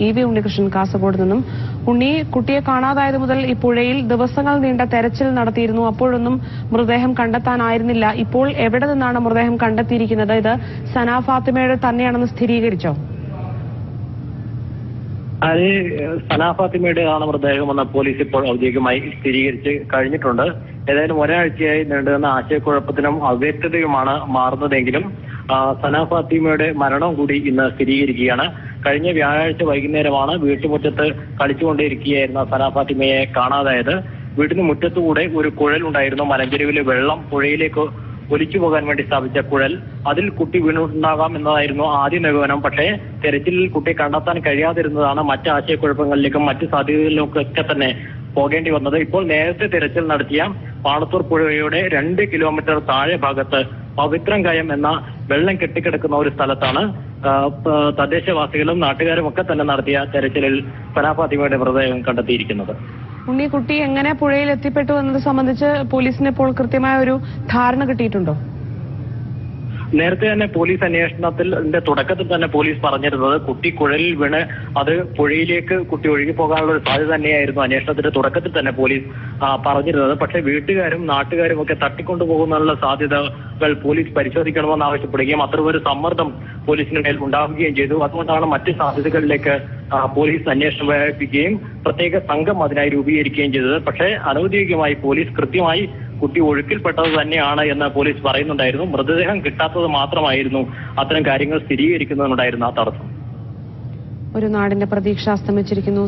EV Unnikrishnan Kasaragod നിന്നും. ഉണ്ണി, കുട്ടിയെ കാണാതായത് മുതൽ ഈ പുഴയിൽ ദിവസങ്ങൾ നീണ്ട തെരച്ചിൽ നടത്തിയിരുന്നു. അപ്പോഴൊന്നും മൃതദേഹം കണ്ടെത്താനായിരുന്നില്ല. ഇപ്പോൾ എവിടെ നിന്നാണ് മൃതദേഹം കണ്ടെത്തിയിരിക്കുന്നത്? ഇത് സന ഫാത്തിമയുടെ തന്നെയാണെന്ന് സ്ഥിരീകരിച്ചോ? അത് സന ഫാത്തിമയുടേതാണ് മൃതദേഹമെന്ന് പോലീസ് ഇപ്പോൾ ഔദ്യോഗികമായി സ്ഥിരീകരിച്ച് കഴിഞ്ഞിട്ടുണ്ട്. ഏതായാലും ഒരാഴ്ചയായി നീണ്ടുവന്ന ആശയക്കുഴപ്പത്തിനും അവ്യക്തതയുമാണ് മാറുന്നതെങ്കിലും സന ഫാത്തിമയുടെ മരണം കൂടി ഇന്ന് സ്ഥിരീകരിക്കുകയാണ്. കഴിഞ്ഞ വ്യാഴാഴ്ച വൈകുന്നേരമാണ് വീട്ടുമുറ്റത്ത് കളിച്ചുകൊണ്ടിരിക്കുകയായിരുന്ന സന ഫാത്തിമയെ കാണാതായത്. വീടിന് മുറ്റത്തുകൂടെ ഒരു കുഴൽ ഉണ്ടായിരുന്നു. മലഞ്ചെരുവിലെ വെള്ളം പുഴയിലേക്ക് ഒലിച്ചു പോകാൻ വേണ്ടി സ്ഥാപിച്ച കുഴൽ, അതിൽ കുട്ടി വീണിട്ടുണ്ടാകാം എന്നതായിരുന്നു ആദ്യ നിഗമനം. പക്ഷേ തെരച്ചിലിൽ കുട്ടിയെ കണ്ടെത്താൻ കഴിയാതിരുന്നതാണ് മറ്റ് ആശയക്കുഴപ്പങ്ങളിലേക്കും മറ്റ് സാധ്യതകളിലേക്കൊക്കെ തന്നെ പോകേണ്ടി വന്നത്. ഇപ്പോൾ നേരത്തെ തെരച്ചിൽ നടത്തിയ പാണത്തൂർ പുഴയുടെ 2 കിലോമീറ്റർ താഴെ ഭാഗത്ത് പവിത്രം കയം എന്ന വെള്ളം കെട്ടിക്കിടക്കുന്ന ഒരു സ്ഥലത്താണ് തദ്ദേശവാസികളും നാട്ടുകാരും ഒക്കെ തന്നെ നടത്തിയ തെരച്ചിലിൽ സന ഫാത്തിമയുടെ മൃതദേഹം കണ്ടെത്തിയിരിക്കുന്നത്. ഉണ്ണി, കുട്ടി എങ്ങനെ പുഴയിൽ എത്തിപ്പെട്ടു എന്നത് സംബന്ധിച്ച് പോലീസിന് ഇപ്പോൾ കൃത്യമായ ഒരു ധാരണ കിട്ടിയിട്ടുണ്ടോ? നേരത്തെ തന്നെ പോലീസ് അന്വേഷണത്തിന്റെ തുടക്കത്തിൽ തന്നെ പോലീസ് പറഞ്ഞിരുന്നത് കുട്ടി കുഴലിൽ വീണ് അത് പുഴയിലേക്ക് കുട്ടി ഒഴുകി പോകാനുള്ള ഒരു സാധ്യത തന്നെയായിരുന്നു അന്വേഷണത്തിന്റെ തുടക്കത്തിൽ തന്നെ പോലീസ് പറഞ്ഞിരുന്നത്. പക്ഷേ വീട്ടുകാരും നാട്ടുകാരും ഒക്കെ തട്ടിക്കൊണ്ടുപോകുന്നതിനുള്ള സാധ്യതകൾ പോലീസ് പരിശോധിക്കണമെന്ന് ആവശ്യപ്പെടുകയും അത്തരമൊരു സമ്മർദ്ദം പോലീസിന് മേൽ ഉണ്ടാവുകയും ചെയ്തു. അതുകൊണ്ടാണ് മറ്റ് സാധ്യതകളിലേക്ക് പോലീസ് അന്വേഷണം വ്യാപിപ്പിക്കുകയും പ്രത്യേക സംഘം അതിനായി രൂപീകരിക്കുകയും ചെയ്തത്. പക്ഷേ അനൌദ്യോഗികമായി പോലീസ് കൃത്യമായി കുട്ടി ഒഴുക്കിൽപ്പെട്ടത് തന്നെയാണ് എന്ന് പോലീസ് പറയുന്നുണ്ടായിരുന്നു. മൃതദേഹം കിട്ടാത്തത് മാത്രമായിരുന്നു അത്തരം കാര്യങ്ങൾ സ്ഥിരീകരിക്കുന്നതിനുണ്ടായിരുന്ന തടസ്സം. ഒരു നാടിന്റെ പ്രതീക്ഷ അസ്തമിച്ചിരിക്കുന്നു.